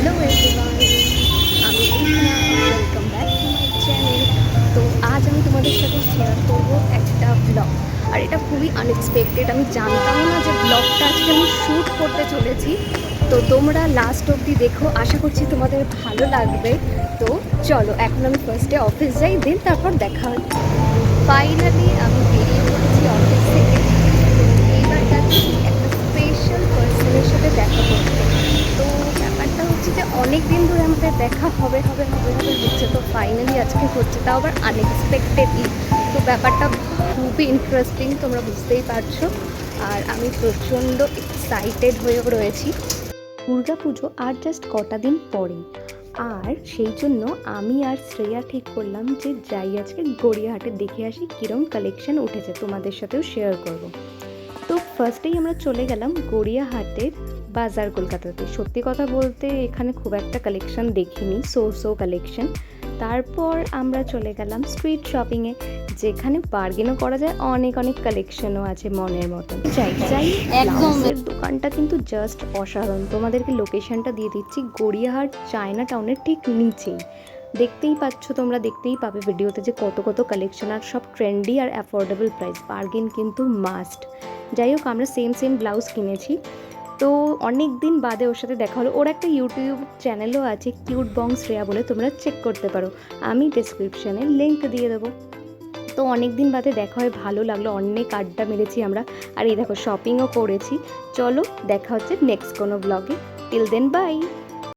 Hello everyone, আমি Rihanna. Welcome back to my channel. তো আজ আমি তোমাদের সাথে শেয়ার করব একটা ব্লগ। আর এটা খুবই আনএক্সপেক্টেড, আমি জানতামও না যে ব্লগটা আজকে আমি শ্যুট করতে চলেছি। তো তোমরা লাস্ট অবধি দেখো, আশা করছি তোমাদের ভালো লাগবে। তো চলো, এখন আমি ফার্স্টে অফিস যাই, দেন তারপর দেখা হচ্ছে। ফাইনালি আমি বেরিয়ে পড়েছি অফিস থেকে। তো এইবার যাচ্ছি একটা স্পেশাল পার্সনের সাথে দেখা করতে। তো ব্যাপারটা হচ্ছে যে অনেক দিন ধরে আমাদের দেখা হবে হবে হবে হবে হচ্ছে, তো ফাইনালি আজকে হচ্ছে, তাও আবার আনএক্সপেক্টেডলি। তো ব্যাপারটা খুবই ইন্টারেস্টিং, তোমরা বুঝতেই পারছো। আর আমি প্রচণ্ড এক্সাইটেড হয়েও রয়েছি। দুর্গাপুজো আর জাস্ট কটা দিন পরেই, আর সেই জন্য আমি আর শ্রেয়া ঠিক করলাম যে যাই আজকে গড়িয়াহাটে দেখে আসি কীরকম কালেকশন উঠেছে, তোমাদের সাথেও শেয়ার করব। তো ফার্স্টেই আমরা চলে গেলাম গড়িয়াহাটের বাজার কলকাতাতে। সত্যি কথা বলতে এখানে খুব একটা কালেকশন দেখিনি, সো কালেকশন। তারপর আমরা চলে গেলাম স্ট্রিট শপিংয়ে, যেখানে বার্গেনও করা যায়, অনেক অনেক কালেকশনও আছে মনের মতন। যাই একদম, দোকানটা কিন্তু জাস্ট অসাধারণ। তোমাদেরকে লোকেশনটা দিয়ে দিচ্ছি, গড়িয়াহাট চায়না টাউনের ঠিক নিচেই। দেখতেই পাচ্ছ, তোমরা দেখতেই পাবে ভিডিওতে যে কত কত কালেকশন, আর সব ট্রেন্ডি আর অ্যাফোর্ডেবল প্রাইস। বার্গেন কিন্তু মাস্ট। যাই হোক, আমরা সেম ব্লাউজ কিনেছি। তো অনেক দিন বাদে ওর সাথে দেখা হলো। ওর একটা ইউটিউব চ্যানেলও আছে, কিউট বং শ্রেয়া বলে, তোমরা চেক করতে পারো, আমি ডেসক্রিপশানে লিঙ্ক দিয়ে দেবো। তো অনেক দিন বাদে দেখা হয়, ভালো লাগলো, অনেক আড্ডা মেরেছি আমরা। আর এই দেখো, শপিংও করেছি। চলো দেখা হচ্ছে নেক্সট কোনো ব্লগে। Till then by.